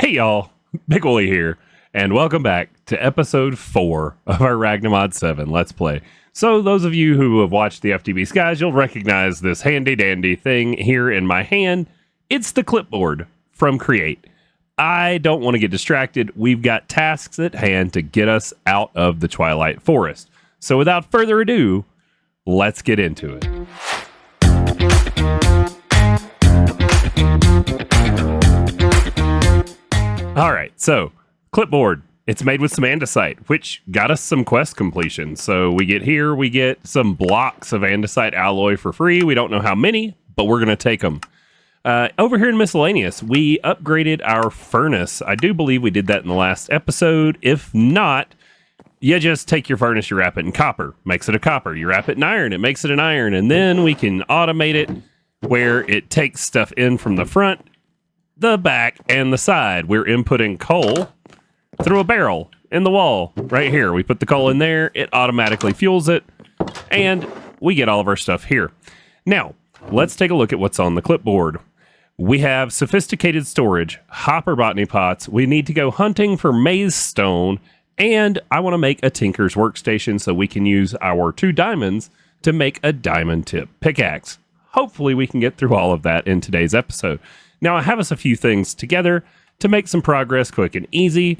Hey y'all, Big Wooly here, and welcome back to episode 4 of our Ragnamod VII Let's Play. So those of you who have watched the FTB Skies, you'll recognize this handy dandy thing here in my hand. It's the clipboard from Create. I don't want to get distracted. We've got tasks at hand to get us out of the Twilight Forest. So without further ado, let's get into it. All right, so clipboard. It's made with some andesite, which got us some quest completion. So we get some blocks of andesite alloy for free. We don't know how many, but we're going to take them. Over here in miscellaneous, we upgraded our furnace. I do believe we did that in the last episode. If not, you just take your furnace, you wrap it in copper, makes it a copper. You wrap it in iron, it makes it an iron. And then we can automate it where it takes stuff in from the front, the back, and the side. We're inputting coal through a barrel in the wall right here. We put the coal in there, it automatically fuels it, and we get all of our stuff here. Now, let's take a look at what's on the clipboard. We have sophisticated storage, hopper botany pots. We need to go hunting for maize stone, and I want to make a tinker's workstation so we can use our 2 diamonds to make a diamond tip pickaxe. Hopefully we can get through all of that in today's episode. Now, I have us a few things together to make some progress quick and easy.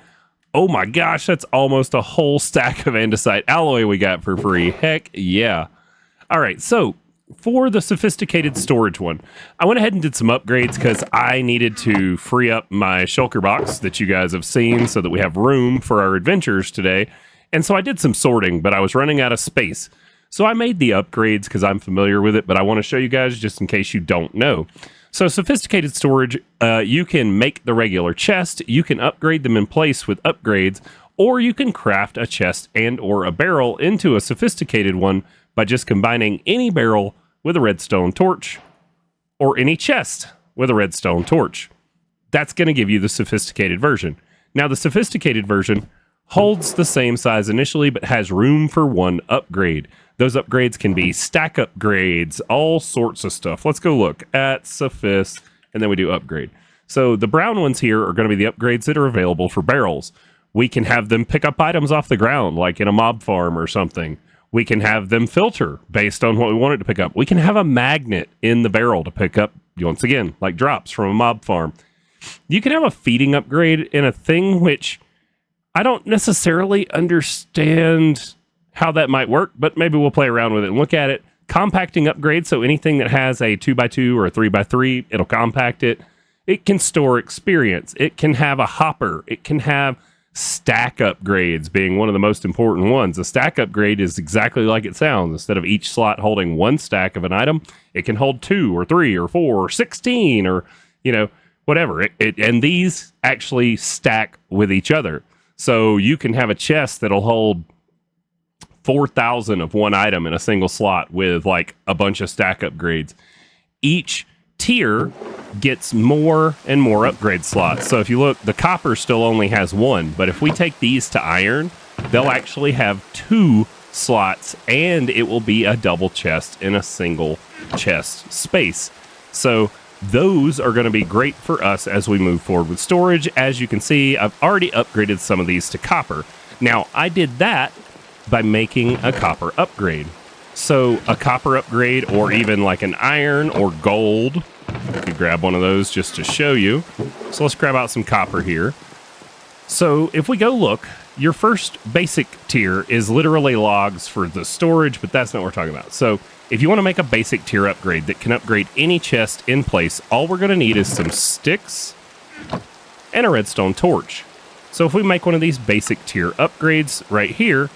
Oh my gosh, that's almost a whole stack of andesite alloy we got for free. Heck yeah. All right, so for the sophisticated storage one, I went ahead and did some upgrades because I needed to free up my shulker box that you guys have seen so that we have room for our adventures today. And so I did some sorting, but I was running out of space. So I made the upgrades because I'm familiar with it, but I want to show you guys just in case you don't know. So sophisticated storage, you can make the regular chest, you can upgrade them in place with upgrades, or you can craft a chest and or a barrel into a sophisticated one by just combining any barrel with a redstone torch or any chest with a redstone torch. That's going to give you the sophisticated version. Now the sophisticated version holds the same size initially, but has room for 1 upgrade. Those upgrades can be stack upgrades, all sorts of stuff. Let's go look at Sophist, and then we do upgrade. So the brown ones here are going to be the upgrades that are available for barrels. We can have them pick up items off the ground, like in a mob farm or something. We can have them filter based on what we want it to pick up. We can have a magnet in the barrel to pick up, once again, like drops from a mob farm. You can have a feeding upgrade in a thing which I don't necessarily understand how that might work, but maybe we'll play around with it and look at it. Compacting upgrade, so anything that has a 2x2 or a 3x3, it'll compact it. It can store experience. It can have a hopper. It can have stack upgrades being one of the most important ones. A stack upgrade is exactly like it sounds. Instead of each slot holding 1 stack of an item, it can hold 2 or 3 or 4 or 16 or, whatever. And these actually stack with each other. So you can have a chest that'll hold 4,000 of one item in a single slot with like a bunch of stack upgrades. Each tier gets more and more upgrade slots. So if you look, the copper still only has 1, but if we take these to iron, they'll actually have 2 slots, and it will be a double chest in a single chest space. So those are going to be great for us as we move forward with storage. As you can see, I've already upgraded some of these to copper. Now, I did that by making a copper upgrade. So a copper upgrade, or even like an iron or gold, I could grab one of those just to show you. So let's grab out some copper here. So if we go look, your first basic tier is literally logs for the storage, but that's not what we're talking about. So if you want to make a basic tier upgrade that can upgrade any chest in place, all we're going to need is some sticks and a redstone torch. So if we make one of these basic tier upgrades right here,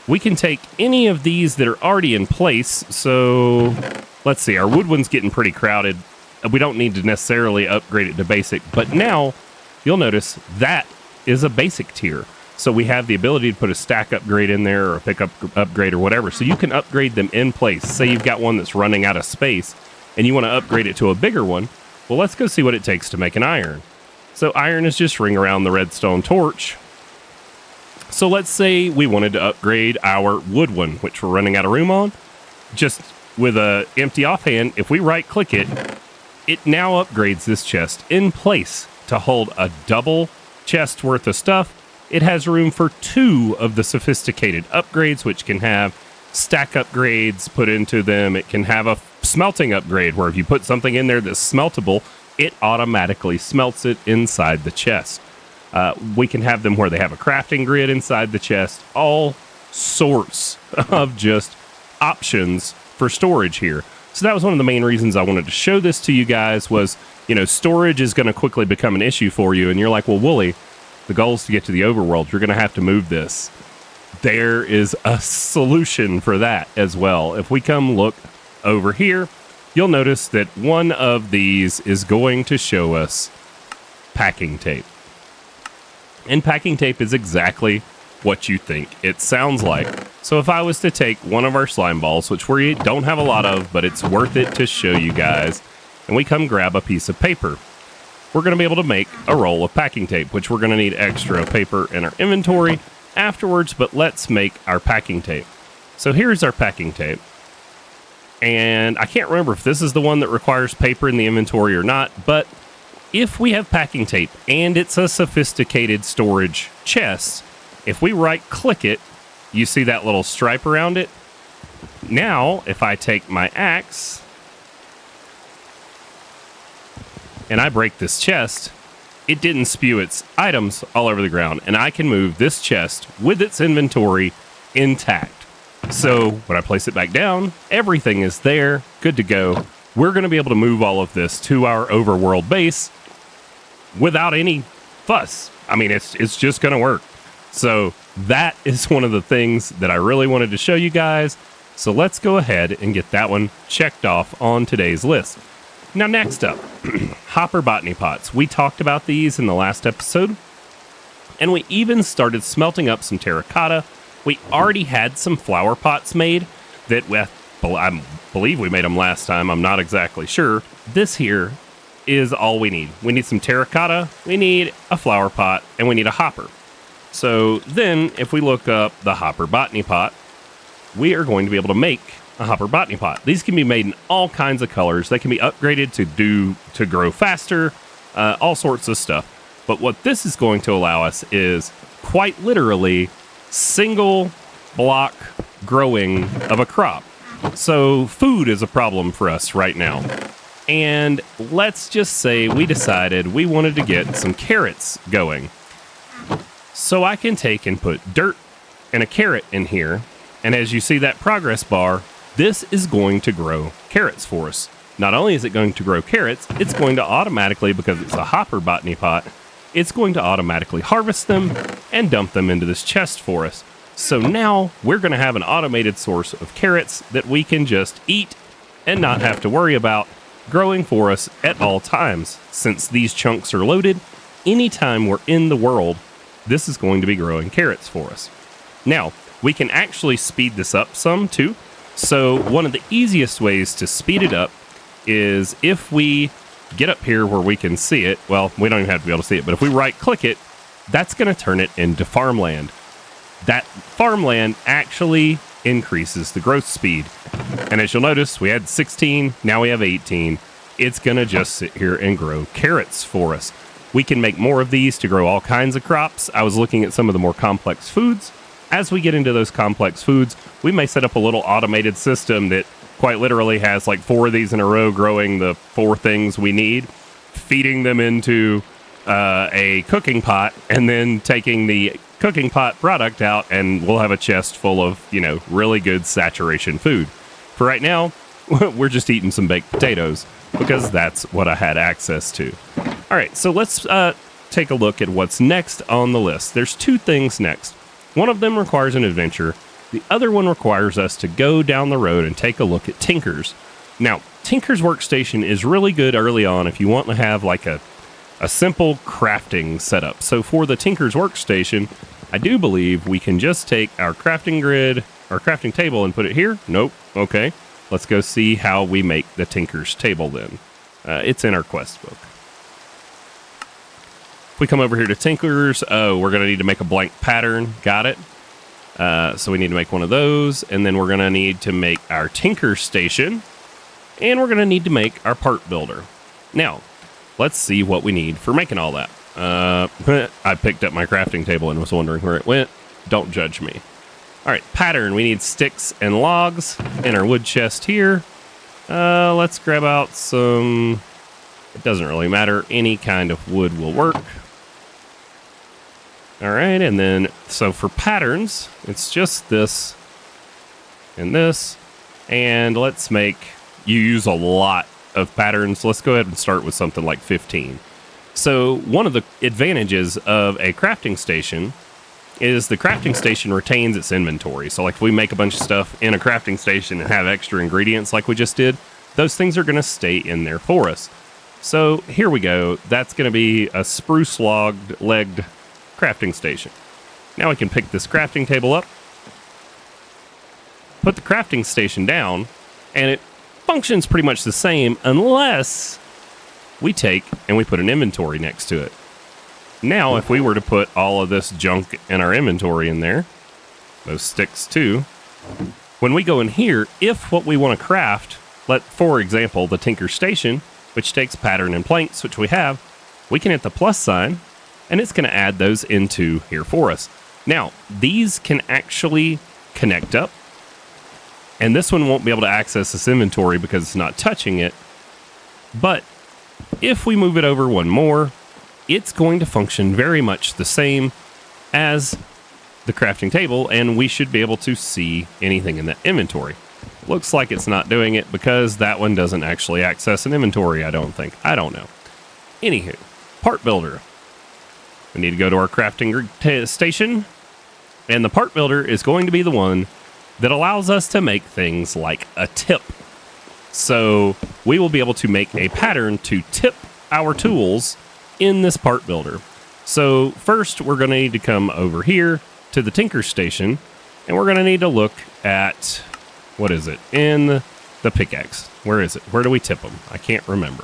we can take any of these that are already in place. So let's see, our wood one's getting pretty crowded. We don't need to necessarily upgrade it to basic, but now you'll notice that is a basic tier. So we have the ability to put a stack upgrade in there or a pickup upgrade or whatever. So you can upgrade them in place. Say you've got one that's running out of space and you want to upgrade it to a bigger one. Well, let's go see what it takes to make an iron. So iron is just ring around the redstone torch. So let's say we wanted to upgrade our wood one, which we're running out of room on. Just with a empty offhand, if we right click it, it now upgrades this chest in place to hold a double chest worth of stuff. It has room for 2 of the sophisticated upgrades, which can have stack upgrades put into them. It can have a smelting upgrade where if you put something in there that's smeltable, it automatically smelts it inside the chest. We can have them where they have a crafting grid inside the chest. All sorts of just options for storage here. So that was one of the main reasons I wanted to show this to you guys was, storage is going to quickly become an issue for you. And you're like, well, Wooly, the goal is to get to the overworld. You're going to have to move this. There is a solution for that as well. If we come look over here, you'll notice that one of these is going to show us packing tape. And packing tape is exactly what you think it sounds like. So if I was to take one of our slime balls, which we don't have a lot of, but it's worth it to show you guys, and we come grab a piece of paper, we're going to be able to make a roll of packing tape, which we're going to need extra paper in our inventory afterwards, but let's make our packing tape. So here's our packing tape. And I can't remember if this is the one that requires paper in the inventory or not, but if we have packing tape and it's a sophisticated storage chest, if we right click it, you see that little stripe around it? Now, if I take my axe and I break this chest, it didn't spew its items all over the ground, and I can move this chest with its inventory intact. So when I place it back down, everything is there, good to go. We're going to be able to move all of this to our overworld base without any fuss. I mean, it's just going to work. So that is one of the things that I really wanted to show you guys. So let's go ahead and get that one checked off on today's list. Now, next up, hopper botany pots. We talked about these in the last episode, and we even started smelting up some terracotta. We already had some flower pots made that I believe we made them last time. I'm not exactly sure. This here is all we need. We need some terracotta, we need a flower pot, and we need a hopper. So then if we look up the hopper botany pot, we are going to be able to make a hopper botany pot. These can be made in all kinds of colors. They can be upgraded to grow faster, all sorts of stuff. But what this is going to allow us is quite literally single block growing of a crop. So food is a problem for us right now. And let's just say we decided we wanted to get some carrots going. So I can take and put dirt and a carrot in here. And as you see that progress bar, this is going to grow carrots for us. Not only is it going to grow carrots, it's going to automatically, because it's a hopper botany pot, it's going to automatically harvest them and dump them into this chest for us. So now we're going to have an automated source of carrots that we can just eat and not have to worry about growing for us at all times. Since these chunks are loaded, anytime we're in the world, this is going to be growing carrots for us. Now, we can actually speed this up some too. So one of the easiest ways to speed it up is if we get up here where we can see it. Well, we don't even have to be able to see it, but if we right click it, that's going to turn it into farmland. That farmland actually increases the growth speed. And as you'll notice, we had 16, now we have 18. It's going to just sit here and grow carrots for us. We can make more of these to grow all kinds of crops. I was looking at some of the more complex foods. As we get into those complex foods, we may set up a little automated system that quite literally has like 4 of these in a row growing the 4 things we need, feeding them into a cooking pot, and then taking the cooking pot product out, and we'll have a chest full of, really good saturation food. For right now, we're just eating some baked potatoes because that's what I had access to. All right, so let's take a look at what's next on the list. There's 2 things next. One of them requires an adventure. The other one requires us to go down the road and take a look at Tinker's. Now, Tinker's workstation is really good early on if you want to have like a simple crafting setup. So for the Tinker's workstation, I do believe we can just take our crafting grid, our crafting table, and put it here. Nope. Okay. Let's go see how we make the Tinker's table then. It's in our quest book. If we come over here to Tinker's, we're going to need to make a blank pattern. Got it. So we need to make one of those, and then we're going to need to make our Tinker station, and we're going to need to make our part builder. Now, let's see what we need for making all that. I picked up my crafting table and was wondering where it went. Don't judge me. All right, pattern. We need sticks and logs in our wood chest here. Let's grab out some... It doesn't really matter. Any kind of wood will work. All right, and then, so for patterns, it's just this and this. And let's make... You use a lot of patterns. Let's go ahead and start with something like 15. So one of the advantages of a crafting station is the crafting station retains its inventory. So like if we make a bunch of stuff in a crafting station and have extra ingredients like we just did, those things are going to stay in there for us. So here we go. That's going to be a spruce legged crafting station. Now we can pick this crafting table up, put the crafting station down, and it functions pretty much the same unless we take and we put an inventory next to it. Now, if we were to put all of this junk in our inventory in there, those sticks too, when we go in here, if what we want to craft, for example, the Tinker Station, which takes pattern and planks, which we have, we can hit the plus sign, and it's going to add those into here for us. Now, these can actually connect up, and this one won't be able to access this inventory because it's not touching it, but if we move it over one more, it's going to function very much the same as the crafting table, and we should be able to see anything in that inventory. Looks like it's not doing it because that one doesn't actually access an inventory, I don't think. I don't know. Anywho, part builder. We need to go to our crafting station, and the part builder is going to be the one that allows us to make things like a tip. So we will be able to make a pattern to tip our tools in this part builder. So first we're going to need to come over here to the Tinker Station, and we're going to need to look at, what is it, in the pickaxe. Where is it? Where do we tip them? I can't remember.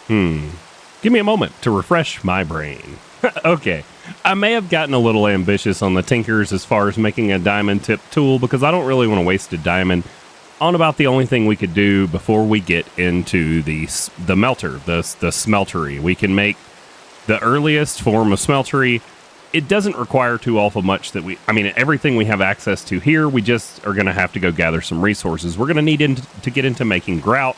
Give me a moment to refresh my brain. Okay, I may have gotten a little ambitious on the Tinkers as far as making a diamond tip tool, because I don't really want to waste a diamond on about the only thing we could do before we get into the melter, the smeltery. We can make the earliest form of smeltery. It doesn't require too awful much everything we have access to here, we just are going to have to go gather some resources. We're going to need to get into making grout,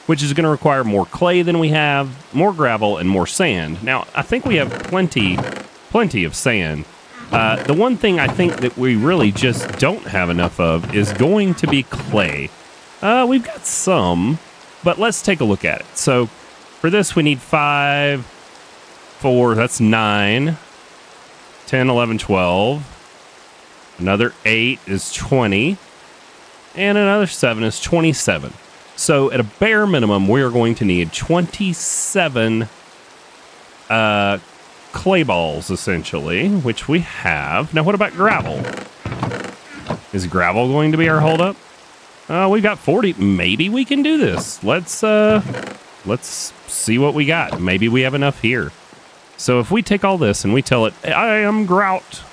which is going to require more clay than we have, more gravel, and more sand. Now, I think we have plenty of sand. The one thing I think that we really just don't have enough of is going to be clay. We've got some, but let's take a look at it. So for this, we need 5, 4, that's 9, 10, 11, 12. Another 8 is 20, and another 7 is 27. So at a bare minimum, we are going to need 27 clay balls, essentially, which we have. Now, what about gravel? Is gravel going to be our holdup? We've got 40. Maybe we can do this. Let's see what we got. Maybe we have enough here. So if we take all this and we tell it, I am grout.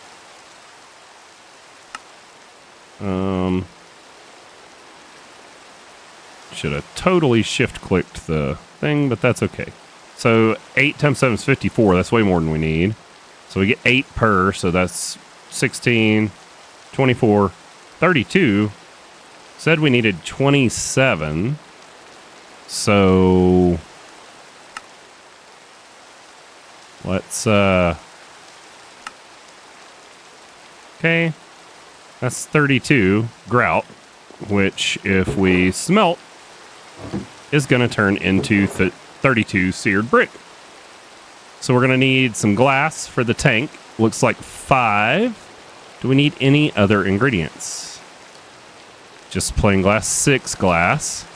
Should have totally shift-clicked the thing, but that's okay. So 8 times 7 is 54. That's way more than we need. So we get 8 per, so that's 16, 24, 32. Said we needed 27. So let's, okay. That's 32 grout, which if we smelt is going to turn into 32 seared brick. So we're going to need some glass for the tank. Looks like 5. Do we need any other ingredients? Just plain glass, 6 glass.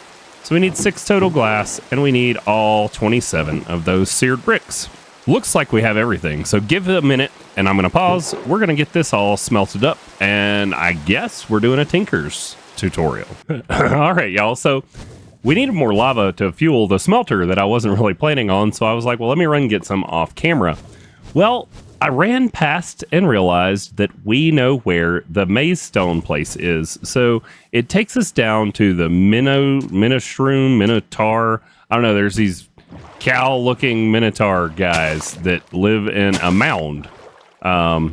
So we need 6 total glass, and we need all 27 of those seared bricks. Looks like we have everything, so give it a minute, and I'm going to pause. We're going to get this all smelted up, and I guess we're doing a Tinker's tutorial. All right, y'all, so we needed more lava to fuel the smelter that I wasn't really planning on, so I was like, well, let me run and get some off camera. Well, I ran past and realized that we know where the maze stone place is. So it takes us down to the Minotaur. I don't know, there's these cow-looking minotaur guys that live in a mound.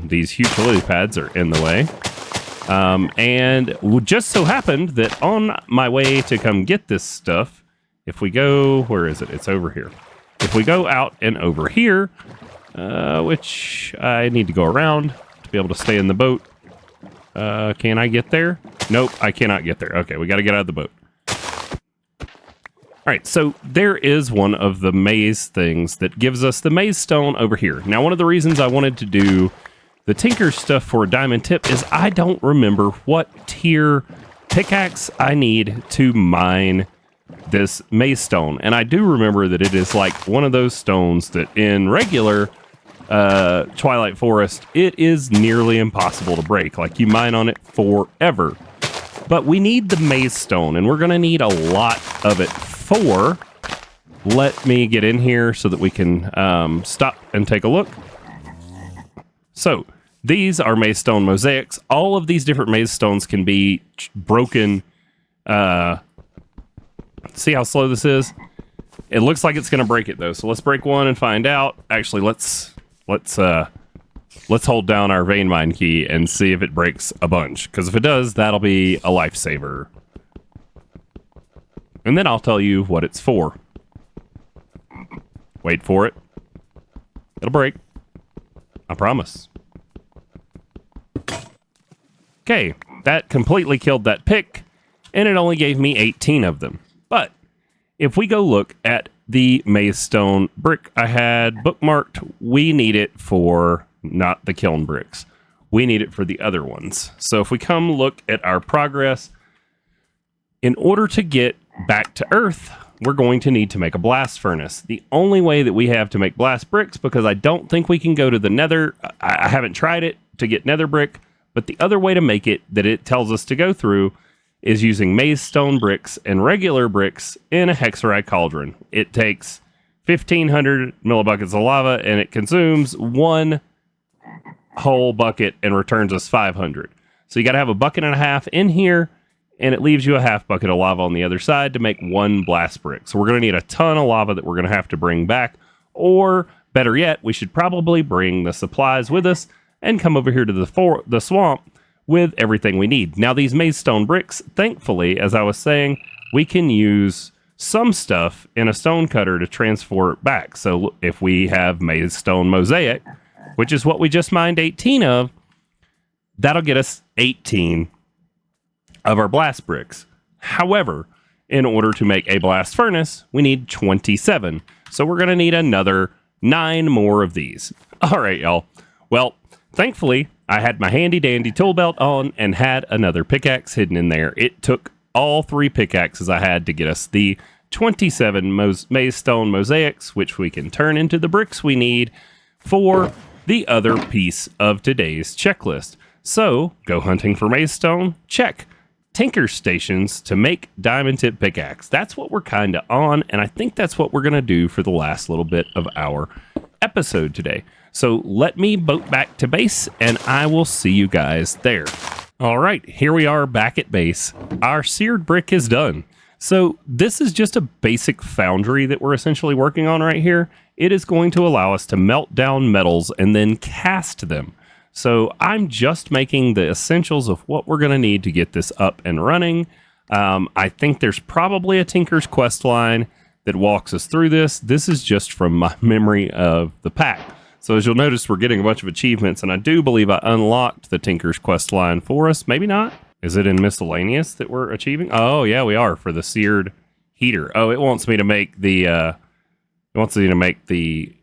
These utility pads are in the way. And it just so happened that on my way to come get this stuff, if we go, where is it? It's over here. If we go out and over here, which I need to go around to be able to stay in the boat. Can I get there? Nope, I cannot get there. Okay, we got to get out of the boat. All right, so there is one of the maze things that gives us the maze stone over here. Now, one of the reasons I wanted to do the tinker stuff for a diamond tip is I don't remember what tier pickaxe I need to mine this maze stone. And I do remember that it is like one of those stones that in regular Twilight Forest, it is nearly impossible to break. Like, you mine on it forever. But we need the maze stone, and we're going to need a lot of it for... Let me get in here so that we can stop and take a look. So, these are maze stone mosaics. All of these different maze stones can be broken. See how slow this is? It looks like it's going to break it, though. So let's break one and find out. Actually, let's hold down our vein mine key and see if it breaks a bunch. Because if it does, that'll be a lifesaver. And then I'll tell you what it's for. Wait for it. It'll break. I promise. Okay, that completely killed that pick, and it only gave me 18 of them. But if we go look at the maze stone brick I had bookmarked, we need it for not the kiln bricks. We need it for the other ones. So if we come look at our progress, in order to get back to Earth, we're going to need to make a blast furnace. The only way that we have to make blast bricks, because I don't think we can go to the nether, I haven't tried it to get nether brick, but the other way to make it that it tells us to go through is using maze stone bricks and regular bricks in a hexerite cauldron. It takes 1,500 millibuckets of lava, and it consumes one whole bucket and returns us 500. So you got to have a bucket and a half in here, and it leaves you a half bucket of lava on the other side to make one blast brick. So we're going to need a ton of lava that we're going to have to bring back, or better yet, we should probably bring the supplies with us and come over here to the swamp with everything we need. Now, these maze stone bricks, thankfully, as I was saying, we can use some stuff in a stone cutter to transfer it back. So if we have maze stone mosaic, which is what we just mined 18 of, that'll get us 18 of our blast bricks. However, in order to make a blast furnace, we need 27. So we're going to need another 9 more of these. All right, y'all. Well, thankfully, I had my handy dandy tool belt on and had another pickaxe hidden in there. It took all 3 pickaxes I had to get us the 27 maze stone mosaics, which we can turn into the bricks we need for the other piece of today's checklist. So, go hunting for maze stone, check. Tinker stations to make diamond tip pickaxe. That's what we're kind of on, and I think that's what we're going to do for the last little bit of our episode today. So let me boat back to base, and I will see you guys there. All right, here we are back at base. Our seared brick is done. So this is just a basic foundry that we're essentially working on right here. It is going to allow us to melt down metals and then cast them. So I'm just making the essentials of what we're going to need to get this up and running. I think there's probably a Tinker's Quest line that walks us through this. This is just from my memory of the pack. So as you'll notice, we're getting a bunch of achievements, and I do believe I unlocked the Tinker's Quest line for us. Maybe not. Is it in miscellaneous that we're achieving? Oh, yeah, we are, for the seared heater. Oh, it wants me to make the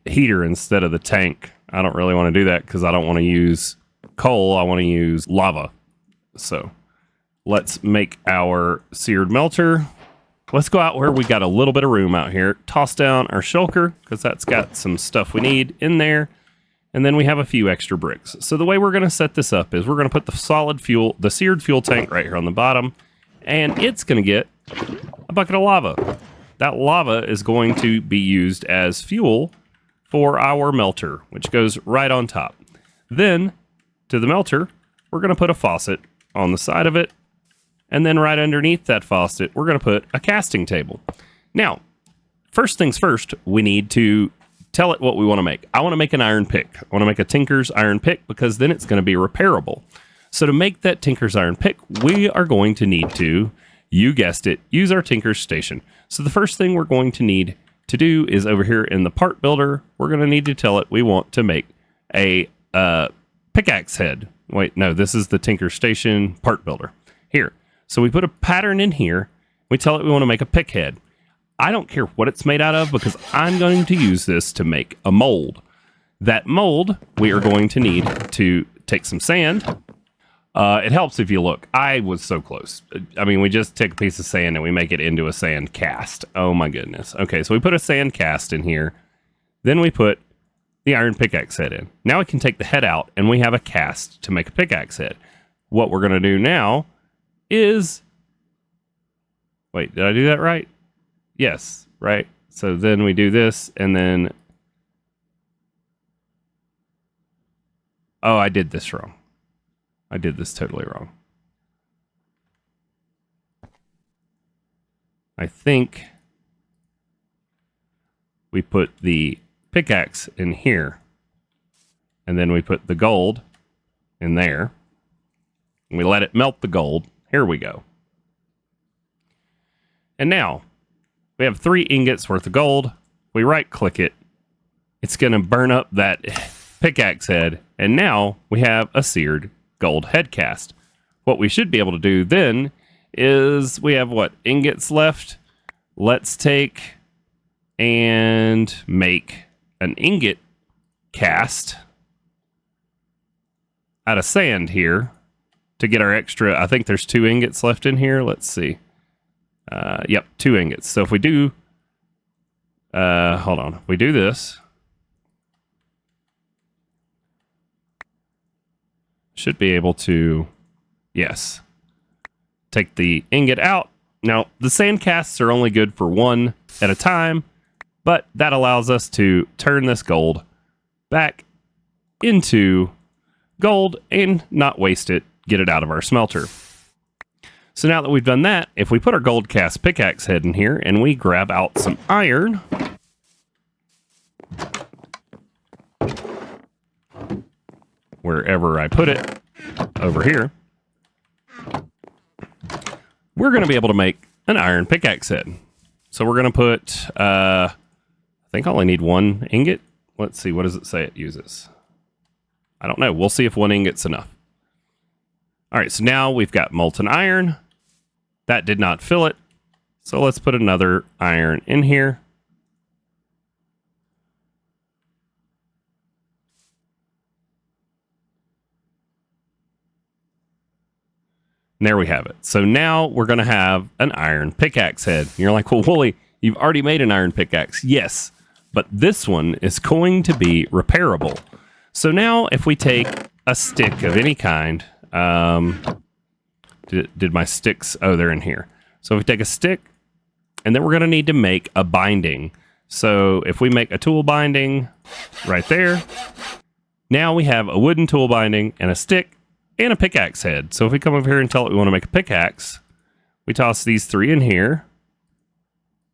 heater instead of the tank. I don't really want to do that because I don't want to use coal. I want to use lava. So let's make our seared melter. Let's go out where we got a little bit of room out here. Toss down our shulker because that's got some stuff we need in there. And then we have a few extra bricks. So the way we're going to set this up is we're going to put the seared fuel tank right here on the bottom. And it's going to get a bucket of lava. That lava is going to be used as fuel for our melter, which goes right on top. Then, to the melter, we're going to put a faucet on the side of it. And then right underneath that faucet, we're going to put a casting table. Now, first things first, we need to tell it what we want to make. I want to make an iron pick. I want to make a Tinker's iron pick because then it's going to be repairable. So to make that Tinker's iron pick, we are going to need to, you guessed it, use our Tinker's station. So the first thing we're going to need to do is over here in the part builder, we're going to need to tell it we want to make a pickaxe head. Wait, no, this is the Tinker Station part builder. Here. So we put a pattern in here. We tell it we want to make a pick head. I don't care what it's made out of because I'm going to use this to make a mold. That mold, we are going to need to take some sand. It helps if you look. I was so close. I mean, we just take a piece of sand and we make it into a sand cast. Oh my goodness. Okay, so we put a sand cast in here. Then we put the iron pickaxe head in. Now we can take the head out and we have a cast to make a pickaxe head. What we're going to do now is... Wait, did I do that right? Yes, right? So then we do this and then... Oh, I did this wrong. I did this totally wrong. I think we put the pickaxe in here. And then we put the gold in there. And we let it melt the gold. Here we go. And now we have 3 ingots worth of gold. We right click it. It's going to burn up that pickaxe head. And now we have a seared gold head cast. What we should be able to do then is we have what ingots left. Let's take and make an ingot cast out of sand here to get our extra. I think there's 2 ingots left in here. Let's see. Yep, 2 ingots. So if we do, hold on, if we do this, should be able to, yes, take the ingot out. Now, the sand casts are only good for 1 at a time, but that allows us to turn this gold back into gold and not waste it, get it out of our smelter. So now that we've done that, if we put our gold cast pickaxe head in here and we grab out some iron, wherever I put it, over here, we're going to be able to make an iron pickaxe head. So we're going to put, I think I only need 1 ingot. Let's see, what does it say it uses? I don't know. We'll see if 1 ingot's enough. All right, so now we've got molten iron. That did not fill it. So let's put another iron in here. And there we have it. So now we're going to have an iron pickaxe head. And you're like, well, Wooly, you've already made an iron pickaxe. Yes, but this one is going to be repairable. So now if we take a stick of any kind, did my sticks, oh, they're in here. So if we take a stick, and then we're going to need to make a binding. So if we make a tool binding right there, now we have a wooden tool binding and a stick and a pickaxe head. So if we come over here and tell it we want to make a pickaxe, we toss these 3 in here.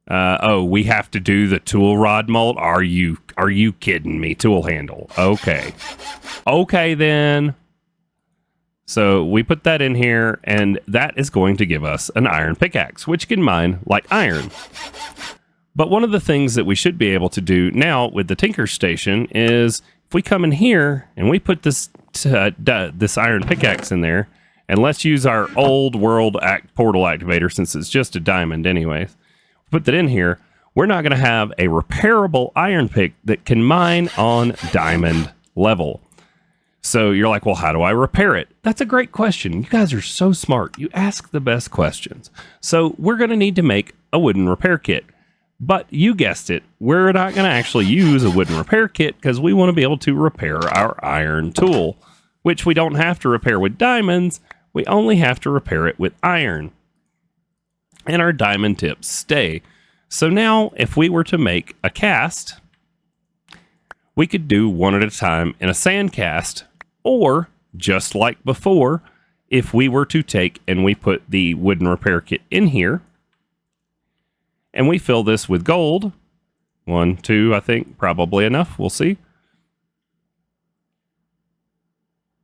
Oh, we have to do the tool rod mold. Are you kidding me? Tool handle. Okay. Okay, then. So we put that in here, and that is going to give us an iron pickaxe, which can mine like iron. But one of the things that we should be able to do now with the Tinker Station is if we come in here and we put this iron pickaxe in there, and let's use our old world portal activator since it's just a diamond anyways. Put that in here, we're not going to have a repairable iron pick that can mine on diamond level. So you're like, well, how do I repair it? That's a great question. You guys are so smart. You ask the best questions. So we're going to need to make a wooden repair kit. But you guessed it, we're not going to actually use a wooden repair kit because we want to be able to repair our iron tool, which we don't have to repair with diamonds. We only have to repair it with iron. And our diamond tips stay. So now if we were to make a cast, we could do 1 at a time in a sand cast, or just like before, if we were to take and we put the wooden repair kit in here and we fill this with gold, 1, 2, I think. Probably enough. We'll see.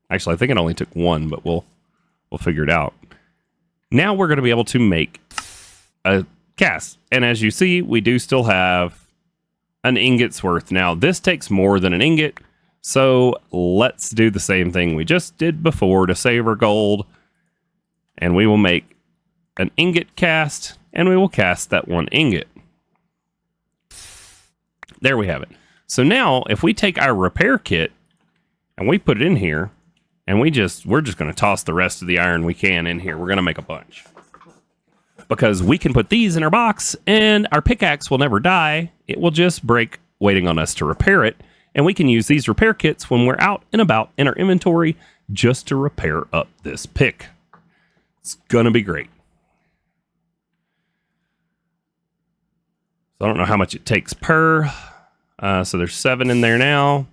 Actually, I think it only took 1, but we'll figure it out. Now we're going to be able to make a cast. And as you see, we do still have an ingot's worth. Now, this takes more than an ingot, so let's do the same thing we just did before to save our gold. And we will make an ingot cast, and we will cast that 1 ingot. There we have it. So now, if we take our repair kit, and we put it in here, and we're just going to toss the rest of the iron we can in here. We're going to make a bunch. Because we can put these in our box, and our pickaxe will never die. It will just break waiting on us to repair it. And we can use these repair kits when we're out and about in our inventory just to repair up this pick. It's going to be great. So I don't know how much it takes per. So there's 7 in there now.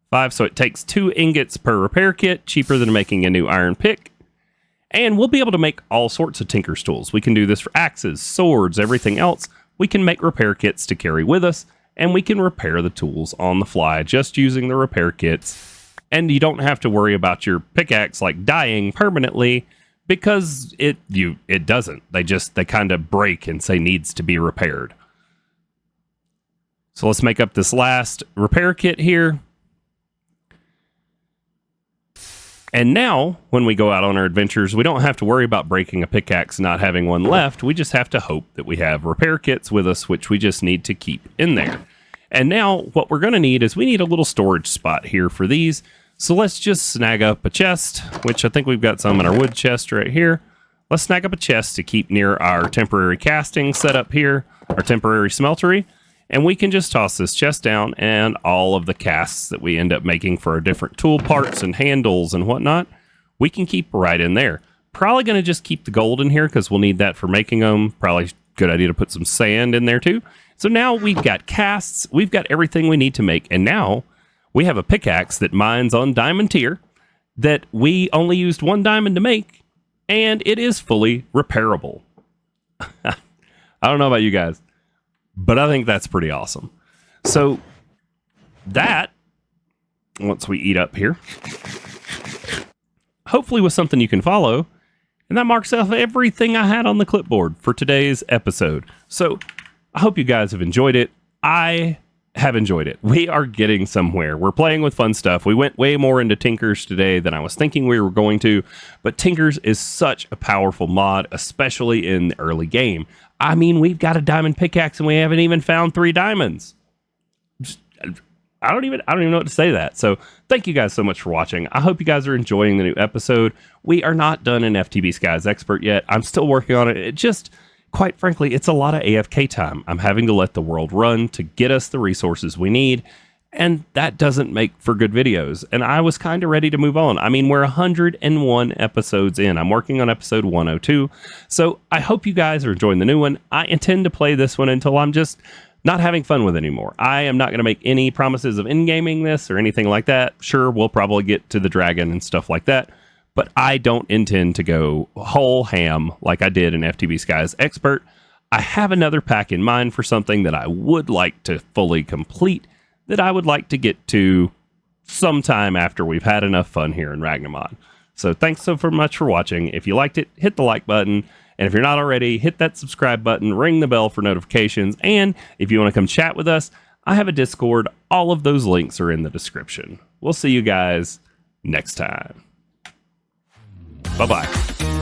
5, so it takes 2 ingots per repair kit, cheaper than making a new iron pick. And we'll be able to make all sorts of tinker's tools. We can do this for axes, swords, everything else. We can make repair kits to carry with us, and we can repair the tools on the fly just using the repair kits. And you don't have to worry about your pickaxe like dying permanently because it doesn't. They kind of break and say needs to be repaired. So let's make up this last repair kit here. And now, when we go out on our adventures, we don't have to worry about breaking a pickaxe and not having one left. We just have to hope that we have repair kits with us, which we just need to keep in there. And now, what we're going to need is we need a little storage spot here for these. So let's just snag up a chest, which I think we've got some in our wood chest right here. Let's snag up a chest to keep near our temporary casting set up here, our temporary smeltery. And we can just toss this chest down, and all of the casts that we end up making for our different tool parts and handles and whatnot, we can keep right in there. Probably going to just keep the gold in here because we'll need that for making them. Probably a good idea to put some sand in there too. So now we've got casts, we've got everything we need to make, and now we have a pickaxe that mines on diamond tier that we only used 1 diamond to make, and it is fully repairable. I don't know about you guys, but I think that's pretty awesome. So that, once we eat up here, hopefully was something you can follow. And that marks off everything I had on the clipboard for today's episode. So I hope you guys have enjoyed it. I have enjoyed it. We are getting somewhere. We're playing with fun stuff. We went way more into Tinkers today than I was thinking we were going to. But Tinkers is such a powerful mod, especially in the early game. I mean, we've got a diamond pickaxe and we haven't even found 3 diamonds. I don't even know what to say to that. So thank you guys so much for watching. I hope you guys are enjoying the new episode. We are not done in FTB Skies Expert yet. I'm still working on it. It just, quite frankly, it's a lot of AFK time. I'm having to let the world run to get us the resources we need. And that doesn't make for good videos. And I was kind of ready to move on. I mean, we're 101 episodes in. I'm working on episode 102. So I hope you guys are enjoying the new one. I intend to play this one until I'm just not having fun with it anymore. I am not going to make any promises of in-gaming this or anything like that. Sure, we'll probably get to the dragon and stuff like that. But I don't intend to go whole ham like I did in FTB Skies Expert. I have another pack in mind for something that I would like to fully complete, that I would like to get to sometime after we've had enough fun here in Ragnamod. So thanks so much for watching. If you liked it, hit the like button. And if you're not already, hit that subscribe button, ring the bell for notifications. And if you want to come chat with us, I have a Discord. All of those links are in the description. We'll see you guys next time. Bye-bye.